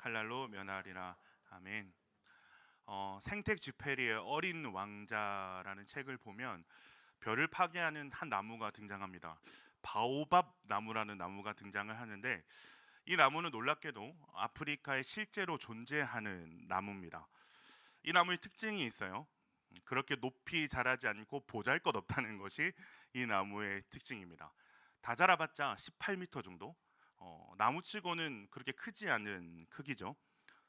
칼날로 면하리라. 아멘. 생텍 쥐페리의 어린 왕자라는 책을 보면 별을 파괴하는 한 나무가 등장합니다. 바오밥 나무라는 나무가 등장을 하는데, 이 나무는 놀랍게도 아프리카에 실제로 존재하는 나무입니다. 이 나무의 특징이 있어요. 그렇게 높이 자라지 않고 보잘것없다는 것이 이 나무의 특징입니다. 다 자라봤자 18m 정도. 나무치고는 그렇게 크지 않은 크기죠.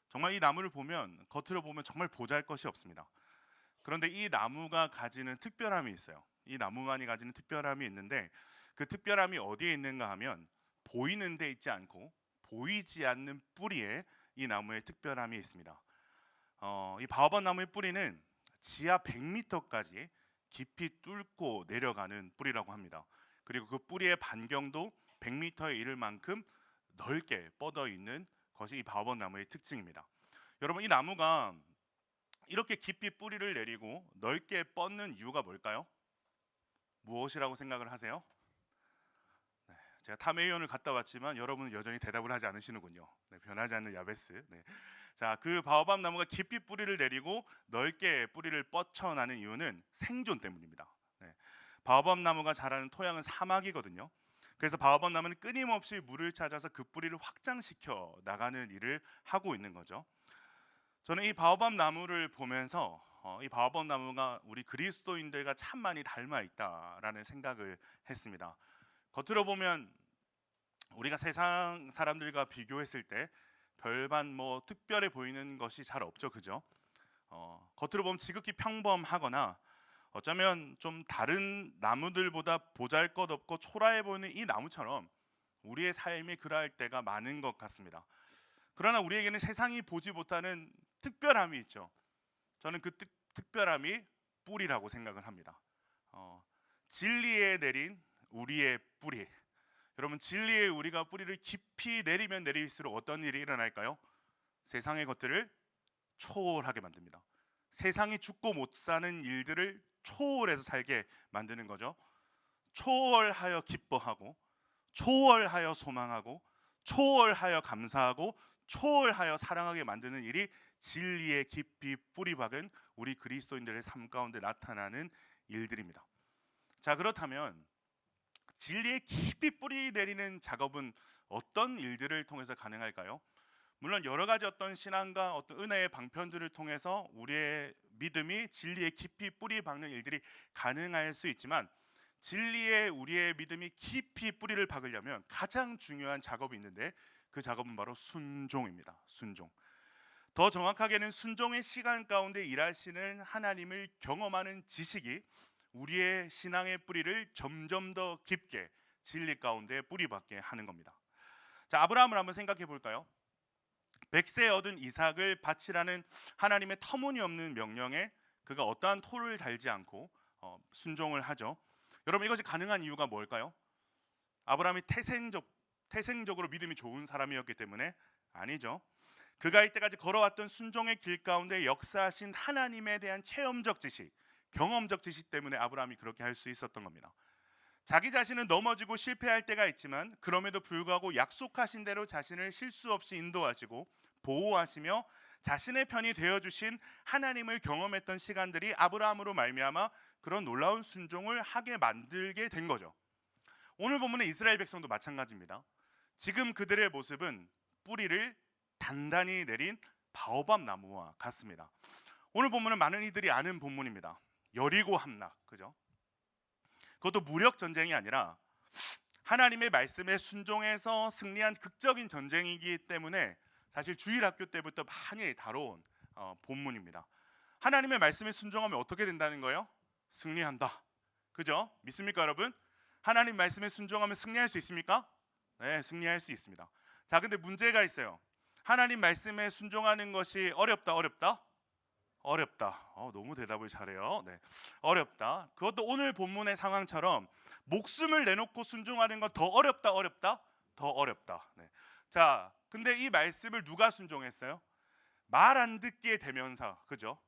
정말 이 나무를 보면, 겉으로 보면 정말 보잘것이 없습니다. 그런데 이 나무가 가지는 특별함이 있어요. 이 나무만이 가지는 특별함이 있는데, 그 특별함이 어디에 있는가 하면 보이는 데 있지 않고 보이지 않는 뿌리에 이 나무의 특별함이 있습니다. 이 바오밥 나무의 뿌리는 지하 100m까지 깊이 뚫고 내려가는 뿌리라고 합니다. 그리고 그 뿌리의 반경도 100m에 이를 만큼 넓게 뻗어 있는 것이 이 바오밥 나무의 특징입니다. 여러분, 이 나무가 이렇게 깊이 뿌리를 내리고 넓게 뻗는 이유가 뭘까요? 무엇이라고 생각을 하세요? 제가 탐의원을 갔다 왔지만 여러분은 여전히 대답을 하지 않으시는군요. 변하지 않는 야베스. 자, 그 바오밥 나무가 깊이 뿌리를 내리고 넓게 뿌리를 뻗쳐나는 이유는 생존 때문입니다. 바오밥 나무가 자라는 토양은 사막이거든요. 그래서 바오밥 나무는 끊임없이 물을 찾아서 그 뿌리를 확장시켜 나가는 일을 하고 있는 거죠. 저는 이 바오밥 나무를 보면서 이 바오밥 나무가 우리 그리스도인들과 참 많이 닮아 있다라는 생각을 했습니다. 겉으로 보면 우리가 세상 사람들과 비교했을 때 별반 뭐 특별해 보이는 것이 잘 없죠, 그죠? 겉으로 보면 지극히 평범하거나 어쩌면 좀 다른 나무들보다 보잘것없고 초라해 보이는 이 나무처럼 우리의 삶이 그러할 때가 많은 것 같습니다. 그러나 우리에게는 세상이 보지 못하는 특별함이 있죠. 저는 그 특별함이 뿌리라고 생각을 합니다. 진리에 내린 우리의 뿌리. 여러분, 진리에 우리가 뿌리를 깊이 내리면 내릴수록 어떤 일이 일어날까요? 세상의 것들을 초월하게 만듭니다. 세상이 죽고 못 사는 일들을 초월해서 살게 만드는 거죠. 초월하여 기뻐하고, 초월하여 소망하고, 초월하여 감사하고, 초월하여 사랑하게 만드는 일이 진리에 깊이 뿌리 박은 우리 그리스도인들의 삶 가운데 나타나는 일들입니다. 자, 그렇다면 진리에 깊이 뿌리 내리는 작업은 어떤 일들을 통해서 가능할까요? 물론 여러 가지 어떤 신앙과 어떤 은혜의 방편들을 통해서 우리의 믿음이 진리에 깊이 뿌리 박는 일들이 가능할 수 있지만, 진리에 우리의 믿음이 깊이 뿌리를 박으려면 가장 중요한 작업이 있는데, 그 작업은 바로 순종입니다. 순종. 더 정확하게는 순종의 시간 가운데 일하시는 하나님을 경험하는 지식이 우리의 신앙의 뿌리를 점점 더 깊게 진리 가운데 뿌리박게 하는 겁니다. 자, 아브라함을 한번 생각해 볼까요? 100세 얻은 이삭을 바치라는 하나님의 터무니없는 명령에 그가 어떠한 토를 달지 않고 순종을 하죠. 여러분, 이것이 가능한 이유가 뭘까요? 아브라함이 태생적으로 믿음이 좋은 사람이었기 때문에? 아니죠. 그가 이때까지 걸어왔던 순종의 길 가운데 역사하신 하나님에 대한 체험적 지식, 경험적 지식 때문에 아브라함이 그렇게 할 수 있었던 겁니다. 자기 자신은 넘어지고 실패할 때가 있지만 그럼에도 불구하고 약속하신 대로 자신을 실수 없이 인도하시고 보호하시며 자신의 편이 되어주신 하나님을 경험했던 시간들이 아브라함으로 말미암아 그런 놀라운 순종을 하게 만들게 된 거죠. 오늘 본문의 이스라엘 백성도 마찬가지입니다. 지금 그들의 모습은 뿌리를 단단히 내린 바오밥 나무와 같습니다. 오늘 본문은 많은 이들이 아는 본문입니다. 여리고 함락, 그죠? 그것도 무력 전쟁이 아니라 하나님의 말씀에 순종해서 승리한 극적인 전쟁이기 때문에 사실 주일학교 때부터 많이 다뤄온 본문입니다. 하나님의 말씀에 순종하면 어떻게 된다는 거예요? 승리한다, 그죠? 믿습니까, 여러분? 하나님 말씀에 순종하면 승리할 수 있습니까? 네, 승리할 수 있습니다. 자, 근데 문제가 있어요. 하나님 말씀에 순종하는 것이 어렵다. 너무 대답을 잘해요. 네, 어렵다. 그것도 오늘 본문의 상황처럼 목숨을 내놓고 순종하는 건 더 어렵다. 네. 자, 근데 이 말씀을 누가 순종했어요? 말 안 듣기의 대명사, 그죠?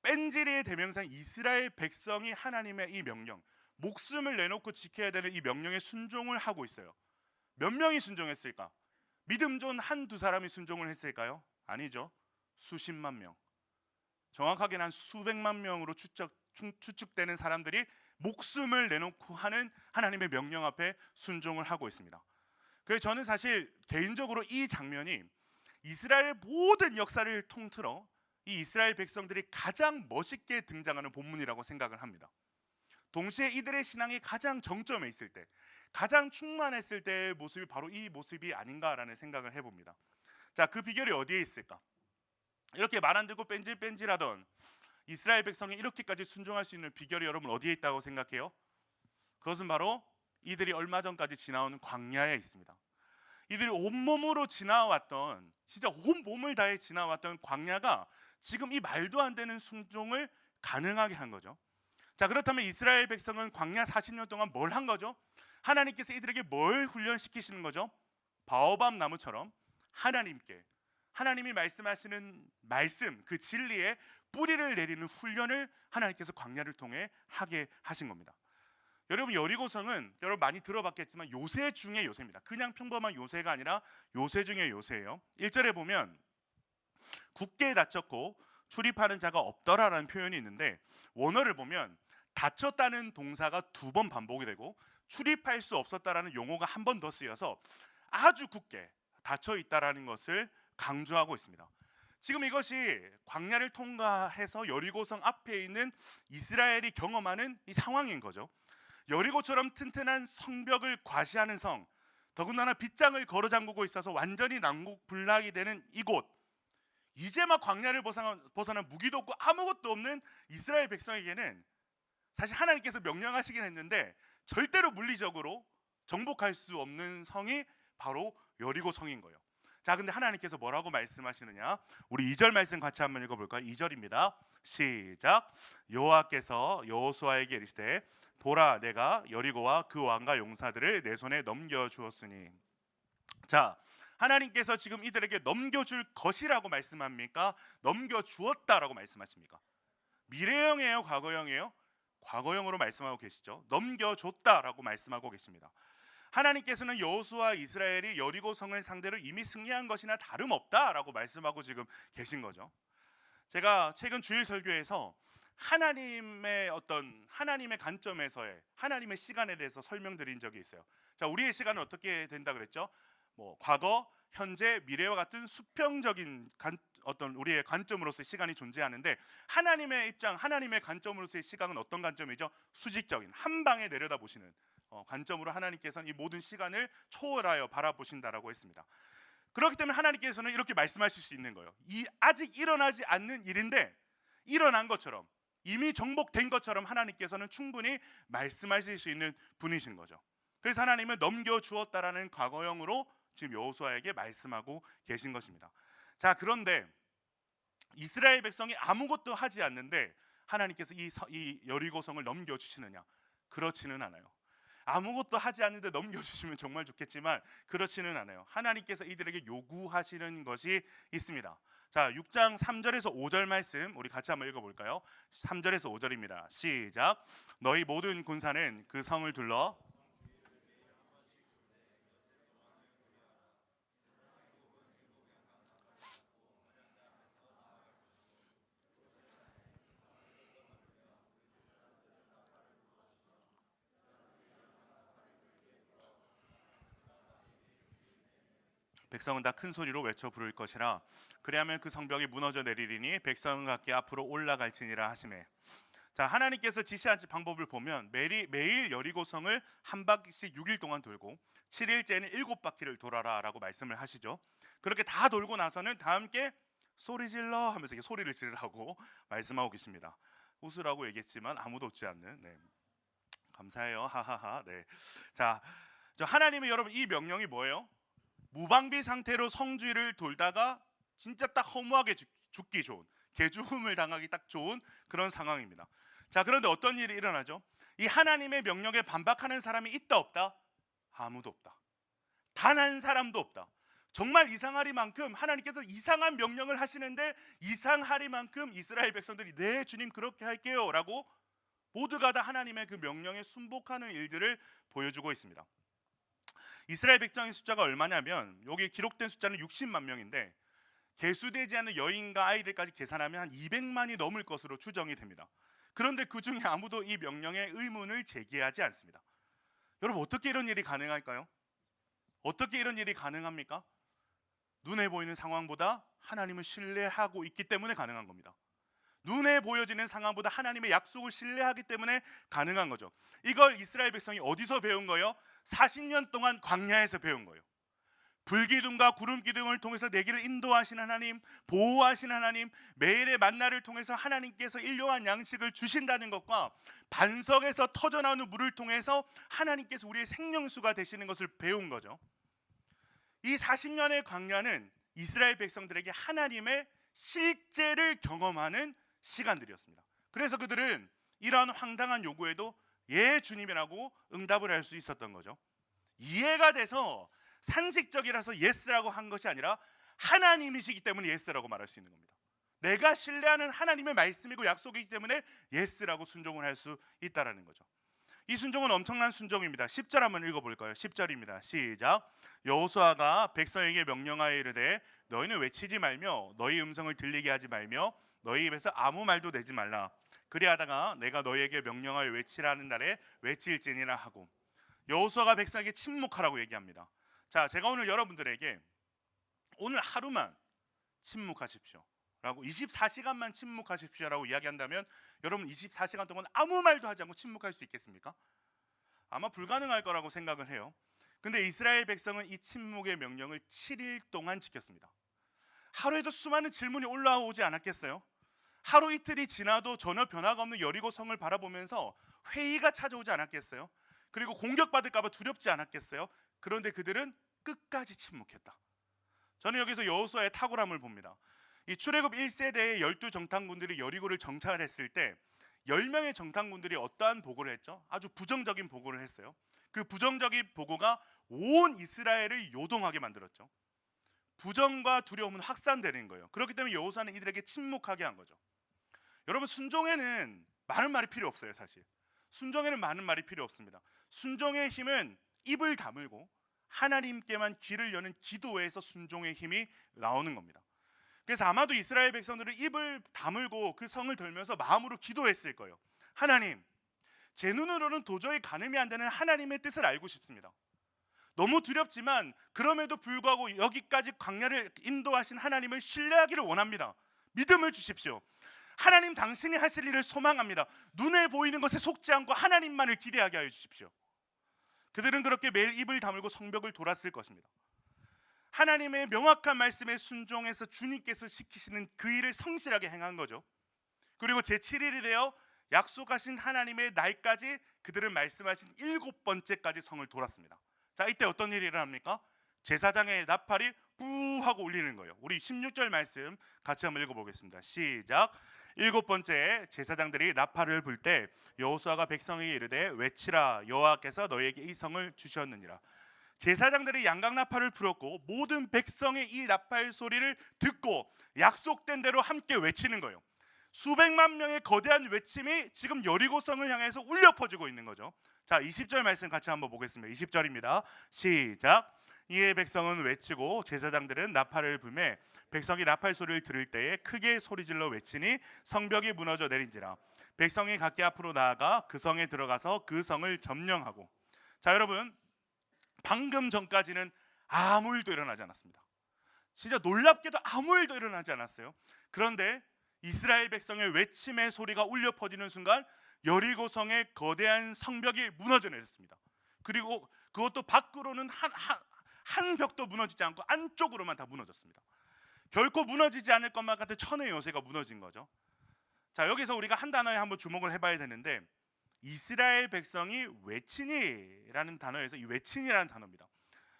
뺀질의 대명사 이스라엘 백성이 하나님의 이 명령, 목숨을 내놓고 지켜야 되는 이 명령에 순종을 하고 있어요. 몇 명이 순종했을까? 믿음 좋은 한두 사람이 순종을 했을까요? 아니죠. 수십만 명, 정확하게는 한 수백만 명으로 추측되는 사람들이 목숨을 내놓고 하는 하나님의 명령 앞에 순종을 하고 있습니다. 그래서 저는 사실 개인적으로 이 장면이 이스라엘 모든 역사를 통틀어 이 이스라엘 백성들이 가장 멋있게 등장하는 본문이라고 생각을 합니다. 동시에 이들의 신앙이 가장 정점에 있을 때, 가장 충만했을 때의 모습이 바로 이 모습이 아닌가라는 생각을 해봅니다. 자, 그 비결이 어디에 있을까? 이렇게 말 안 듣고 뺀질뺀질하던 이스라엘 백성이 이렇게까지 순종할 수 있는 비결이 여러분 어디에 있다고 생각해요? 그것은 바로 이들이 얼마 전까지 지나온 광야에 있습니다. 이들이 온몸으로 지나왔던, 진짜 온몸을 다해 지나왔던 광야가 지금 이 말도 안 되는 순종을 가능하게 한 거죠. 자, 그렇다면 이스라엘 백성은 광야 40년 동안 뭘 한 거죠? 하나님께서 이들에게 뭘 훈련시키시는 거죠? 바오밥 나무처럼 하나님이 말씀하시는 말씀, 그 진리에 뿌리를 내리는 훈련을 하나님께서 광야를 통해 하게 하신 겁니다. 여러분, 여리고성은 여러분 많이 들어봤겠지만 요새 중의 요새입니다. 그냥 평범한 요새가 아니라 요새 중의 요새예요. 1절에 보면 굳게 닫혔고 출입하는 자가 없더라라는 표현이 있는데, 원어를 보면 닫혔다는 동사가 2번 반복이 되고 출입할 수 없었다라는 용어가 한 번 더 쓰여서 아주 굳게 닫혀 있다라는 것을 강조하고 있습니다. 지금 이것이 광야를 통과해서 여리고성 앞에 있는 이스라엘이 경험하는 이 상황인 거죠. 여리고처럼 튼튼한 성벽을 과시하는 성, 더군다나 빗장을 걸어 잠그고 있어서 완전히 난국불락이 되는 이곳, 이제 막 광야를 벗어난 무기도 없고 아무것도 없는 이스라엘 백성에게는 사실 하나님께서 명령하시긴 했는데 절대로 물리적으로 정복할 수 없는 성이 바로 여리고 성인 거예요. 자, 근데 하나님께서 뭐라고 말씀하시느냐? 우리 2절 말씀 같이 한번 읽어볼까요? 2절입니다. 시작. 여호와께서 여호수아에게 이르시되 보라, 내가 여리고와 그 왕과 용사들을 내 손에 넘겨주었으니. 자, 하나님께서 지금 이들에게 넘겨줄 것이라고 말씀합니까? 넘겨주었다라고 말씀하십니까? 미래형이에요, 과거형이에요? 과거형으로 말씀하고 계시죠. 넘겨줬다라고 말씀하고 계십니다. 하나님께서는 여호수아 이스라엘이 여리고 성을 상대로 이미 승리한 것이나 다름없다라고 말씀하고 지금 계신 거죠. 제가 최근 주일 설교에서 하나님의 관점에서의 하나님의 시간에 대해서 설명드린 적이 있어요. 자, 우리의 시간은 어떻게 된다 그랬죠? 과거, 현재, 미래와 같은 수평적인 우리의 관점으로서의 시간이 존재하는데, 하나님의 입장, 하나님의 관점으로서의 시각은 어떤 관점이죠? 수직적인, 한 방에 내려다보시는 관점으로 하나님께서는 이 모든 시간을 초월하여 바라보신다라고 했습니다. 그렇기 때문에 하나님께서는 이렇게 말씀하실 수 있는 거예요. 아직 일어나지 않는 일인데 일어난 것처럼, 이미 정복된 것처럼 하나님께서는 충분히 말씀하실 수 있는 분이신 거죠. 그래서 하나님은 넘겨주었다라는 과거형으로 지금 여호수아에게 말씀하고 계신 것입니다. 자, 그런데 이스라엘 백성이 아무것도 하지 않는데 하나님께서 이 여리고성을 넘겨주시느냐? 그렇지는 않아요. 아무것도 하지 않는데 넘겨주시면 정말 좋겠지만 그렇지는 않아요. 하나님께서 이들에게 요구하시는 것이 있습니다. 자, 6장 3절에서 5절 말씀 우리 같이 한번 읽어볼까요? 3절에서 5절입니다. 시작. 너희 모든 군사는 그 성을 둘러 백성은 다 큰 소리로 외쳐 부를 것이라. 그리하면 그 성벽이 무너져 내리리니 백성은 각기 앞으로 올라갈지니라 하시매. 자, 하나님께서 지시한 방법을 보면 매일 여리고성을 한 바퀴씩 6일 동안 돌고 7일째는 7바퀴를 돌아라라고 말씀을 하시죠. 그렇게 다 돌고 나서는 다 함께 소리 질러 하면서 이렇게 소리를 지르라고 말씀하고 계십니다. 웃으라고 얘기했지만 아무도 웃지 않는. 네. 감사해요. 하하하. 네. 자, 하나님의 여러분 이 명령이 뭐예요? 무방비 상태로 성주를 돌다가 진짜 딱 허무하게 죽기 좋은, 개죽음을 당하기 딱 좋은 그런 상황입니다. 자, 그런데 어떤 일이 일어나죠? 이 하나님의 명령에 반박하는 사람이 있다 없다? 아무도 없다. 단 한 사람도 없다. 정말 이상하리만큼 하나님께서 이상한 명령을 하시는데 이상하리만큼 이스라엘 백성들이 네 주님 그렇게 할게요 라고 모두가 다 하나님의 그 명령에 순복하는 일들을 보여주고 있습니다. 이스라엘 백성의 숫자가 얼마냐면 여기 기록된 숫자는 60만 명인데 계수되지 않은 여인과 아이들까지 계산하면 한 200만이 넘을 것으로 추정이 됩니다. 그런데 그 중에 아무도 이 명령에 의문을 제기하지 않습니다. 여러분, 어떻게 이런 일이 가능할까요? 어떻게 이런 일이 가능합니까? 눈에 보이는 상황보다 하나님을 신뢰하고 있기 때문에 가능한 겁니다. 눈에 보여지는 상황보다 하나님의 약속을 신뢰하기 때문에 가능한 거죠. 이걸 이스라엘 백성이 어디서 배운 거예요? 40년 동안 광야에서 배운 거예요. 불기둥과 구름기둥을 통해서 내 길을 인도하신 하나님, 보호하신 하나님, 매일의 만나를 통해서 하나님께서 일용할 양식을 주신다는 것과 반석에서 터져나오는 물을 통해서 하나님께서 우리의 생명수가 되시는 것을 배운 거죠. 이 40년의 광야는 이스라엘 백성들에게 하나님의 실제를 경험하는 시간들이었습니다. 그래서 그들은 이러한 황당한 요구에도 예 주님이라고 응답을 할 수 있었던 거죠. 이해가 돼서 상식적이라서 예스라고 한 것이 아니라 하나님이시기 때문에 예스라고 말할 수 있는 겁니다. 내가 신뢰하는 하나님의 말씀이고 약속이기 때문에 예스라고 순종을 할 수 있다라는 거죠. 이 순종은 엄청난 순종입니다. 10절 한번 읽어볼까요? 10절입니다. 시작. 여호수아가 백성에게 명령하여 이르되 너희는 외치지 말며 너희 음성을 들리게 하지 말며 너희 입에서 아무 말도 내지 말라. 그리하다가 내가 너희에게 명령하여 외치라는 날에 외칠지니라 하고, 여호수아가 백성에게 침묵하라고 얘기합니다. 자, 제가 오늘 여러분들에게 오늘 하루만 침묵하십시오 라고, 24시간만 침묵하십시오라고 이야기한다면 여러분 24시간 동안 아무 말도 하지 않고 침묵할 수 있겠습니까? 아마 불가능할 거라고 생각을 해요. 근데 이스라엘 백성은 이 침묵의 명령을 7일 동안 지켰습니다. 하루에도 수많은 질문이 올라오지 않았겠어요? 하루 이틀이 지나도 전혀 변화가 없는 여리고 성을 바라보면서 회의가 찾아오지 않았겠어요? 그리고 공격받을까 봐 두렵지 않았겠어요? 그런데 그들은 끝까지 침묵했다. 저는 여기서 여호수아의 탁월함을 봅니다. 이 출애굽 1세대의 12정탐군들이 여리고를 정찰했을 때 10명의 정탐군들이 어떠한 보고를 했죠? 아주 부정적인 보고를 했어요. 그 부정적인 보고가 온 이스라엘을 요동하게 만들었죠. 부정과 두려움은 확산되는 거예요. 그렇기 때문에 여호수아는 이들에게 침묵하게 한 거죠. 여러분, 순종에는 많은 말이 필요 없어요. 사실 순종에는 많은 말이 필요 없습니다. 순종의 힘은 입을 다물고 하나님께만 귀를 여는 기도에서 순종의 힘이 나오는 겁니다. 그래서 아마도 이스라엘 백성들은 입을 다물고 그 성을 돌면서 마음으로 기도했을 거예요. 하나님, 제 눈으로는 도저히 가늠이 안 되는 하나님의 뜻을 알고 싶습니다. 너무 두렵지만 그럼에도 불구하고 여기까지 광야를 인도하신 하나님을 신뢰하기를 원합니다. 믿음을 주십시오. 하나님, 당신이 하실 일을 소망합니다. 눈에 보이는 것에 속지 않고 하나님만을 기대하게 하여 주십시오. 그들은 그렇게 매일 입을 다물고 성벽을 돌았을 것입니다. 하나님의 명확한 말씀에 순종해서 주님께서 시키시는 그 일을 성실하게 행한 거죠. 그리고 제7일이 되어 약속하신 하나님의 날까지 그들은 말씀하신 7번째까지 성을 돌았습니다. 자, 이때 어떤 일이 일어납니까? 제사장의 나팔이 뿌하고 울리는 거예요. 우리 16절 말씀 같이 한번 읽어보겠습니다. 시작. 7번째 제사장들이 나팔을 불 때 여호수아가 백성에게 이르되 외치라, 여호와께서 너희에게 이 성을 주셨느니라. 제사장들이 양각 나팔을 불었고 모든 백성의 이 나팔 소리를 듣고 약속된 대로 함께 외치는 거예요. 수백만 명의 거대한 외침이 지금 여리고성을 향해서 울려 퍼지고 있는 거죠. 자, 20절 말씀 같이 한번 보겠습니다. 20절입니다. 시작. 이에 백성은 외치고 제사장들은 나팔을 불매 백성이 나팔 소리를 들을 때에 크게 소리질러 외치니 성벽이 무너져 내린지라. 백성이 각기 앞으로 나아가 그 성에 들어가서 그 성을 점령하고. 자, 여러분, 방금 전까지는 아무 일도 일어나지 않았습니다. 진짜 놀랍게도 아무 일도 일어나지 않았어요. 그런데 이스라엘 백성의 외침의 소리가 울려 퍼지는 순간 여리고성의 거대한 성벽이 무너져 내렸습니다. 그리고 그것도 밖으로는 한 벽도 무너지지 않고 안쪽으로만 다 무너졌습니다. 결코 무너지지 않을 것만 같은 천의 요새가 무너진 거죠. 자, 여기서 우리가 한 단어에 한번 주목을 해봐야 되는데, 이스라엘 백성이 외치니라는 단어에서 이 외치니라는 단어입니다.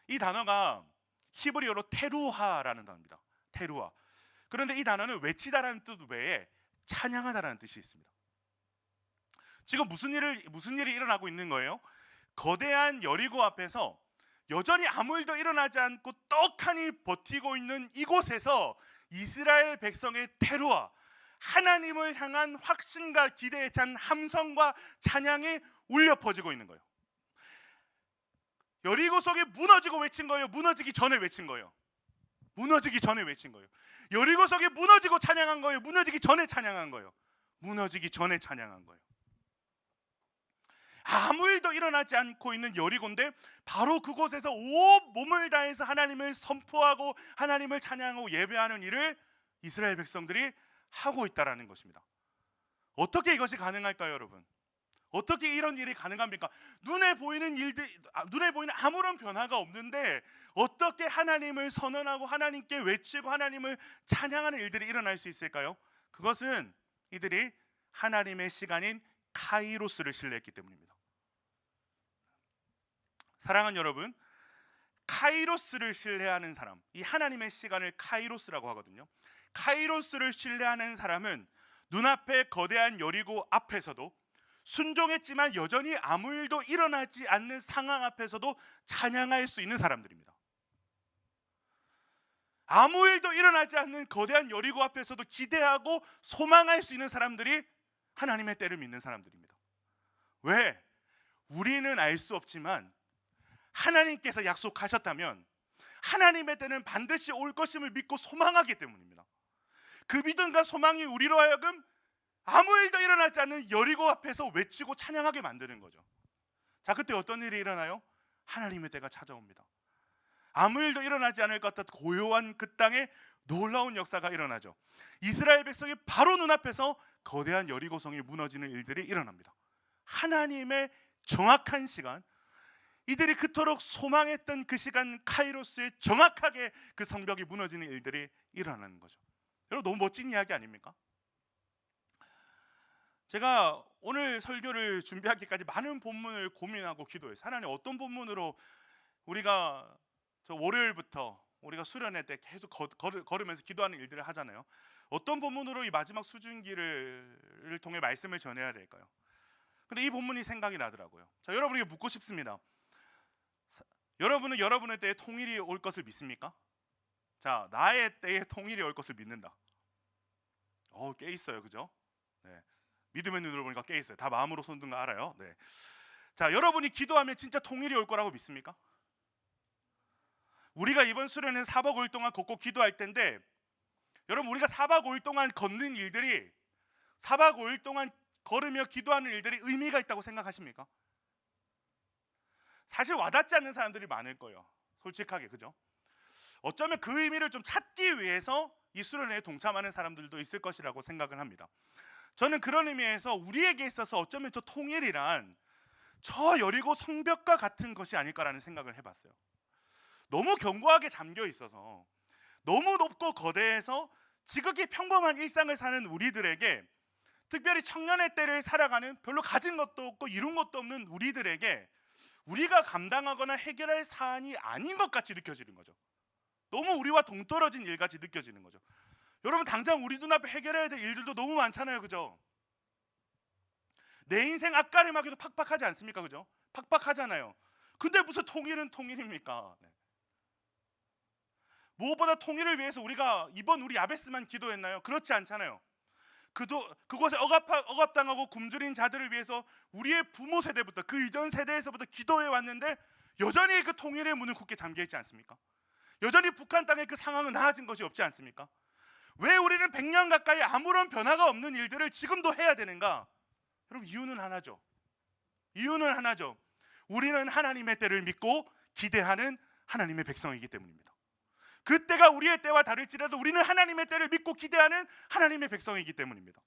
이 단어가 히브리어로 테루하라는 단어입니다. 테루하. 그런데 이 단어는 외치다라는 뜻 외에 찬양하다라는 뜻이 있습니다. 지금 무슨 일이 일어나고 있는 거예요? 거대한 여리고 앞에서 여전히 아무 일도 일어나지 않고 떡하니 버티고 있는 이곳에서 이스라엘 백성의 테루와 하나님을 향한 확신과 기대에 찬 함성과 찬양이 울려 퍼지고 있는 거예요. 여리고 성이 무너지고 외친 거예요? 무너지기 전에 외친 거예요? 무너지기 전에 외친 거예요. 여리고 성이 무너지고 찬양한 거예요? 무너지기 전에 찬양한 거예요? 무너지기 전에 찬양한 거예요. 아무 일도 일어나지 않고 있는 여리고인데 바로 그곳에서 온 몸을 다해서 하나님을 선포하고 하나님을 찬양하고 예배하는 일을 이스라엘 백성들이 하고 있다라는 것입니다. 어떻게 이것이 가능할까요, 여러분? 어떻게 이런 일이 가능합니까? 눈에 보이는 아무런 변화가 없는데 어떻게 하나님을 선언하고 하나님께 외치고 하나님을 찬양하는 일들이 일어날 수 있을까요? 그것은 이들이 하나님의 시간인 카이로스를 신뢰했기 때문입니다. 사랑하는 여러분, 카이로스를 신뢰하는 사람, 이 하나님의 시간을 카이로스라고 하거든요. 카이로스를 신뢰하는 사람은 눈앞에 거대한 여리고 앞에서도 순종했지만 여전히 아무 일도 일어나지 않는 상황 앞에서도 찬양할 수 있는 사람들입니다. 아무 일도 일어나지 않는 거대한 여리고 앞에서도 기대하고 소망할 수 있는 사람들이 하나님의 때를 믿는 사람들입니다. 왜? 우리는 알 수 없지만 하나님께서 약속하셨다면 하나님의 때는 반드시 올 것임을 믿고 소망하기 때문입니다. 그 믿음과 소망이 우리로 하여금 아무 일도 일어나지 않는 여리고 앞에서 외치고 찬양하게 만드는 거죠. 자, 그때 어떤 일이 일어나요? 하나님의 때가 찾아옵니다. 아무 일도 일어나지 않을 것 같은 고요한 그 땅에 놀라운 역사가 일어나죠. 이스라엘 백성이 바로 눈앞에서 거대한 여리고성이 무너지는 일들이 일어납니다. 하나님의 정확한 시간, 이들이 그토록 소망했던 그 시간 카이로스에 정확하게 그 성벽이 무너지는 일들이 일어나는 거죠. 여러분, 너무 멋진 이야기 아닙니까? 제가 오늘 설교를 준비하기까지 많은 본문을 고민하고 기도했어요. 하나님, 어떤 본문으로 우리가 저 월요일부터 우리가 수련회 때 계속 걸으면서 기도하는 일들을 하잖아요. 어떤 본문으로 이 마지막 수준기를 통해 말씀을 전해야 될까요? 근데 이 본문이 생각이 나더라고요. 자, 여러분에게 묻고 싶습니다. 여러분은 여러분의 때에 통일이 올 것을 믿습니까? 자, 나의 때에 통일이 올 것을 믿는다. 깨 있어요, 그죠? 네. 믿음의 눈으로 보니까 깨 있어요. 다 마음으로 손든 거 알아요. 네. 자, 여러분이 기도하면 진짜 통일이 올 거라고 믿습니까? 우리가 이번 수련회는 4박 5일 동안 걷고 기도할 텐데, 여러분, 우리가 4박 5일 동안 걷는 일들이 4박 5일 동안 걸으며 기도하는 일들이 의미가 있다고 생각하십니까? 사실 와닿지 않는 사람들이 많을 거예요. 솔직하게, 그죠? 어쩌면 그 의미를 좀 찾기 위해서 이 수련회에 동참하는 사람들도 있을 것이라고 생각을 합니다. 저는 그런 의미에서 우리에게 있어서 어쩌면 저 통일이란 저 여리고 성벽과 같은 것이 아닐까라는 생각을 해봤어요. 너무 견고하게 잠겨 있어서, 너무 높고 거대해서 지극히 평범한 일상을 사는 우리들에게, 특별히 청년의 때를 살아가는 별로 가진 것도 없고 이룬 것도 없는 우리들에게 우리가 감당하거나 해결할 사안이 아닌 것 같이 느껴지는 거죠. 너무 우리와 동떨어진 일같이 느껴지는 거죠. 여러분, 당장 우리 눈앞에 해결해야 될 일들도 너무 많잖아요, 그죠? 내 인생 앞가림하기도 팍팍하지 않습니까, 그죠? 팍팍하잖아요. 근데 무슨 통일은 통일입니까? 네. 무엇보다 통일을 위해서 우리가 이번 우리 야베스만 기도했나요? 그렇지 않잖아요. 그곳에 억압당하고 굶주린 자들을 위해서 우리의 부모 세대부터, 그 이전 세대에서부터 기도해 왔는데 여전히 그 통일의 문은 굳게 잠겨 있지 않습니까? 여전히 북한 땅의 그 상황은 나아진 것이 없지 않습니까? 왜 우리는 100년 가까이 아무런 변화가 없는 일들을 지금도 해야 되는가? 여러분, 이유는 하나죠. 이유는 하나죠. 우리는 하나님의 때를 믿고 기대하는 하나님의 백성이기 때문입니다. 그 때가 우리의 때와 다를지라도 우리는 하나님의 때를 믿고 기대하는 하나님의 백성이기 때문입니다.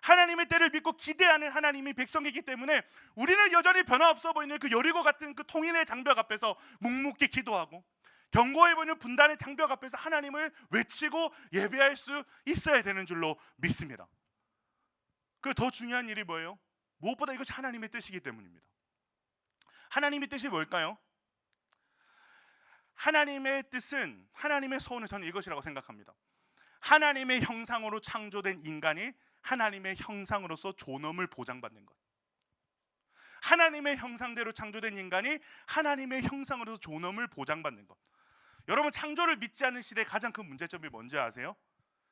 하나님의 때를 믿고 기대하는 하나님의 백성이기 때문에 우리는 여전히 변화없어 보이는 그 여리고 같은 그 통일의 장벽 앞에서 묵묵히 기도하고, 견고해 보이는 분단의 장벽 앞에서 하나님을 외치고 예배할 수 있어야 되는 줄로 믿습니다. 그리고 더 중요한 일이 뭐예요? 무엇보다 이것이 하나님의 뜻이기 때문입니다. 하나님의 뜻이 뭘까요? 하나님의 뜻은, 하나님의 소원은 저는 이것이라고 생각합니다. 하나님의 형상으로 창조된 인간이 하나님의 형상으로서 존엄을 보장받는 것. 하나님의 형상대로 창조된 인간이 하나님의 형상으로서 존엄을 보장받는 것. 여러분, 창조를 믿지 않는 시대의 가장 큰 문제점이 뭔지 아세요?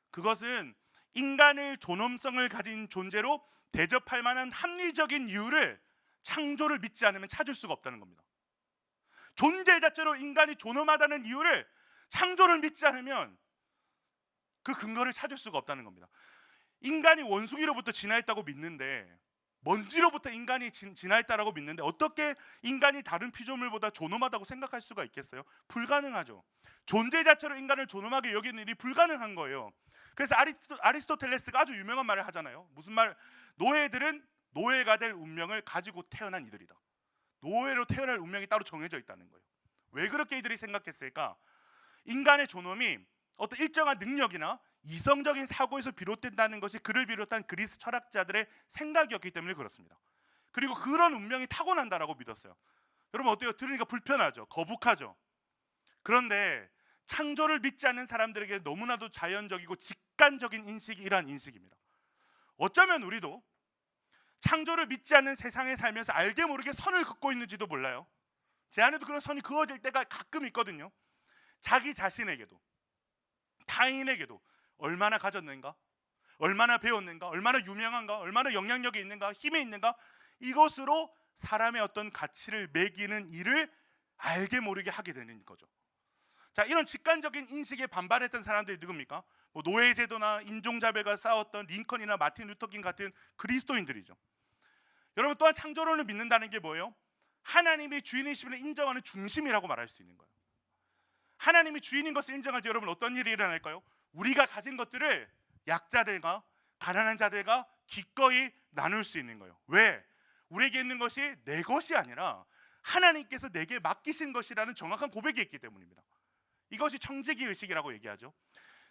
그것은 인간을 존엄성을 가진 존재로 대접할 만한 합리적인 이유를 창조를 믿지 않으면 찾을 수가 없다는 겁니다. 존재 자체로 인간이 존엄하다는 이유를 창조를 믿지 않으면 그 근거를 찾을 수가 없다는 겁니다. 인간이 원숭이로부터 진화했다고 믿는데, 먼지로부터 인간이 진화했다라고 믿는데 어떻게 인간이 다른 피조물보다 존엄하다고 생각할 수가 있겠어요? 불가능하죠. 존재 자체로 인간을 존엄하게 여기는 일이 불가능한 거예요. 그래서 아리스토텔레스가 아주 유명한 말을 하잖아요. 무슨 말? 노예들은 노예가 될 운명을 가지고 태어난 이들이다. 노예로 태어날 운명이 따로 정해져 있다는 거예요. 왜 그렇게 이들이 생각했을까? 인간의 존엄이 어떤 일정한 능력이나 이성적인 사고에서 비롯된다는 것이 그를 비롯한 그리스 철학자들의 생각이었기 때문에 그렇습니다. 그리고 그런 운명이 타고난다라고 믿었어요. 여러분 어때요? 들으니까 불편하죠? 거북하죠? 그런데 창조를 믿지 않는 사람들에게 너무나도 자연적이고 직관적인 인식이 이러한 인식입니다. 어쩌면 우리도 창조를 믿지 않는 세상에 살면서 알게 모르게 선을 긋고 있는지도 몰라요. 제 안에도 그런 선이 그어질 때가 가끔 있거든요. 자기 자신에게도 타인에게도 얼마나 가졌는가, 얼마나 배웠는가, 얼마나 유명한가, 얼마나 영향력이 있는가, 힘이 있는가, 이것으로 사람의 어떤 가치를 매기는 일을 알게 모르게 하게 되는 거죠. 자, 이런 직관적인 인식에 반발했던 사람들이 누굽니까? 뭐 노예제도나 인종자별과 싸웠던 링컨이나 마틴 루터킹 같은 그리스도인들이죠. 여러분 또한 창조론을 믿는다는 게 뭐예요? 하나님이 주인이심을 인정하는 중심이라고 말할 수 있는 거예요. 하나님이 주인인 것을 인정할 때 여러분 어떤 일이 일어날까요? 우리가 가진 것들을 약자들과 가난한 자들과 기꺼이 나눌 수 있는 거예요. 왜? 우리에게 있는 것이 내 것이 아니라 하나님께서 내게 맡기신 것이라는 정확한 고백이 있기 때문입니다. 이것이 청지기 의식이라고 얘기하죠.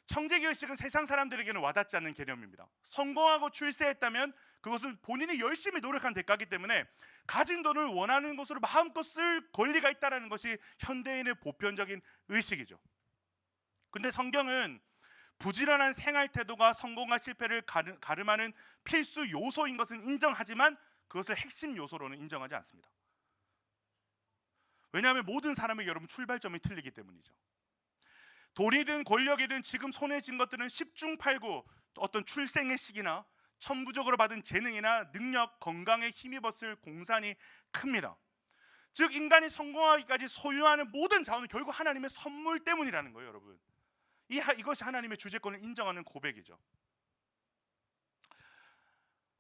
청지기 의식은 세상 사람들에게는 와닿지 않는 개념입니다. 성공하고 출세했다면 그것은 본인이 열심히 노력한 대가이기 때문에 가진 돈을 원하는 곳으로 마음껏 쓸 권리가 있다는 것이 현대인의 보편적인 의식이죠. 근데 성경은 부지런한 생활 태도가 성공과 실패를 가름하는 필수 요소인 것은 인정하지만 그것을 핵심 요소로는 인정하지 않습니다. 왜냐하면 모든 사람의 여러분 출발점이 틀리기 때문이죠. 돈이든 권력이든 지금 손에 쥔 것들은 10중 8구 어떤 출생의 시기나 천부적으로 받은 재능이나 능력, 건강에 힘입었을 공산이 큽니다. 즉 인간이 성공하기까지 소유하는 모든 자원은 결국 하나님의 선물 때문이라는 거예요, 여러분. 이것이 하나님의 주재권을 인정하는 고백이죠.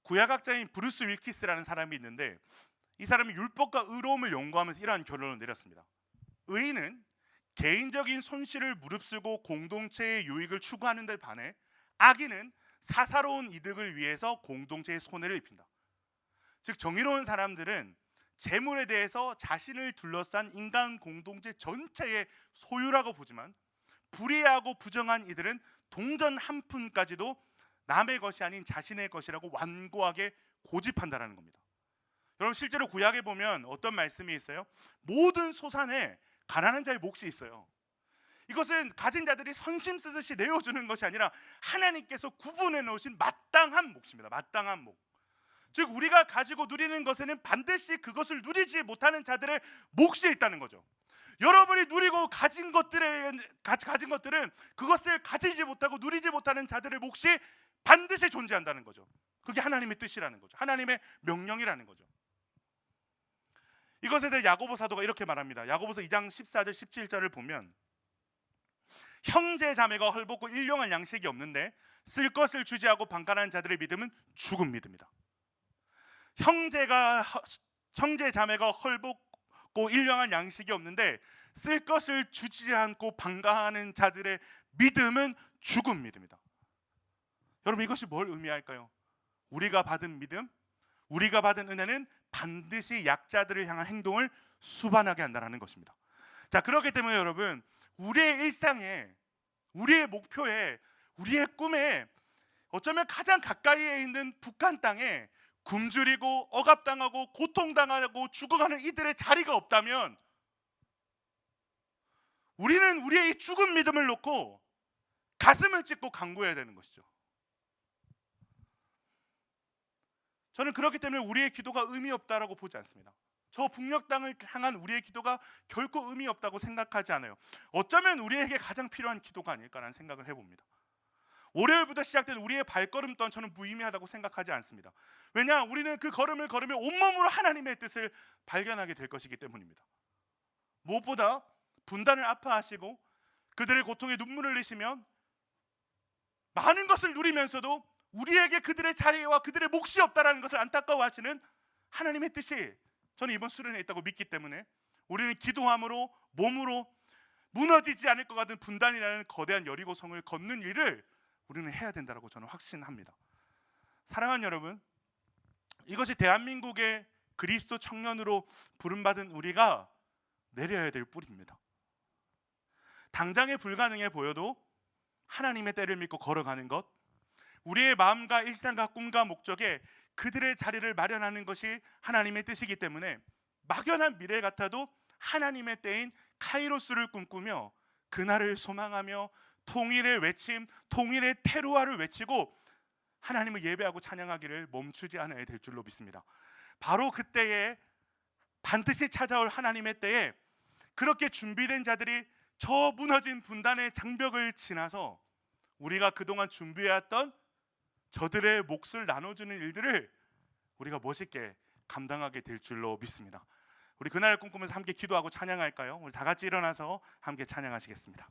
구약학자인 브루스 윌키스라는 사람이 있는데 이 사람이 율법과 의로움을 연구하면서 이러한 결론을 내렸습니다. 의인은 개인적인 손실을 무릅쓰고 공동체의 유익을 추구하는 데 반해 악인은 사사로운 이득을 위해서 공동체의 손해를 입힌다. 즉 정의로운 사람들은 재물에 대해서 자신을 둘러싼 인간 공동체 전체의 소유라고 보지만 불의하고 부정한 이들은 동전 한 푼까지도 남의 것이 아닌 자신의 것이라고 완고하게 고집한다라는 겁니다. 여러분 실제로 구약에 보면 어떤 말씀이 있어요? 모든 소산에 가난한 자의 몫이 있어요. 이것은 가진 자들이 선심 쓰듯이 내어주는 것이 아니라 하나님께서 구분해 놓으신 마땅한 몫입니다. 마땅한 몫. 즉 우리가 가지고 누리는 것에는 반드시 그것을 누리지 못하는 자들의 몫이 있다는 거죠. 여러분이 누리고 가진 것들은 그것을 가지지 못하고 누리지 못하는 자들의 몫이 반드시 존재한다는 거죠. 그게 하나님의 뜻이라는 거죠. 하나님의 명령이라는 거죠. 이것에 대해 야고보 사도가 이렇게 말합니다. 야고보서 2장 14절 17절을 보면 형제 자매가 헐벗고 일용할 양식이 없는데 쓸 것을 주지하고 방관하는 자들의 믿음은 죽은 믿음이다. 형제 자매가 헐벗고 일용할 양식이 없는데 쓸 것을 주지 않고 방가하는 자들의 믿음은 죽은 믿음이다. 여러분 이것이 뭘 의미할까요? 우리가 받은 믿음, 우리가 받은 은혜는 반드시 약자들을 향한 행동을 수반하게 한다는 것입니다. 자, 그렇기 때문에 여러분 우리의 일상에, 우리의 목표에, 우리의 꿈에 어쩌면 가장 가까이에 있는 북한 땅에 굶주리고 억압당하고 고통당하고 죽어가는 이들의 자리가 없다면 우리는 우리의 이 죽은 믿음을 놓고 가슴을 찢고 간구해야 되는 것이죠. 저는 그렇기 때문에 우리의 기도가 의미 없다라고 보지 않습니다. 저 북녘 땅을 향한 우리의 기도가 결코 의미 없다고 생각하지 않아요. 어쩌면 우리에게 가장 필요한 기도가 아닐까라는 생각을 해봅니다. 월요일부터 시작된 우리의 발걸음 또한 저는 무의미하다고 생각하지 않습니다. 왜냐? 우리는 그 걸음을 걸으며 온몸으로 하나님의 뜻을 발견하게 될 것이기 때문입니다. 무엇보다 분단을 아파하시고 그들의 고통에 눈물을 흘리시면 많은 것을 누리면서도 우리에게 그들의 자리와 그들의 몫이 없다라는 것을 안타까워하시는 하나님의 뜻이 저는 이번 수련회에 있다고 믿기 때문에 우리는 기도함으로 몸으로 무너지지 않을 것 같은 분단이라는 거대한 여리고성을 걷는 일을 우리는 해야 된다고 저는 확신합니다. 사랑하는 여러분, 이것이 대한민국의 그리스도 청년으로 부름받은 우리가 내려야 될 뿌리입니다. 당장에 불가능해 보여도 하나님의 때를 믿고 걸어가는 것, 우리의 마음과 일상과 꿈과 목적에 그들의 자리를 마련하는 것이 하나님의 뜻이기 때문에 막연한 미래 같아도 하나님의 때인 카이로스를 꿈꾸며 그날을 소망하며 통일의 외침, 통일의 테루아를 외치고 하나님을 예배하고 찬양하기를 멈추지 않아야 될 줄로 믿습니다. 바로 그때에 반드시 찾아올 하나님의 때에 그렇게 준비된 자들이 저 무너진 분단의 장벽을 지나서 우리가 그동안 준비해왔던 저들의 몫을 나눠주는 일들을 우리가 멋있게 감당하게 될 줄로 믿습니다. 우리 그날을 꿈꾸면서 함께 기도하고 찬양할까요? 우리 다 같이 일어나서 함께 찬양하시겠습니다.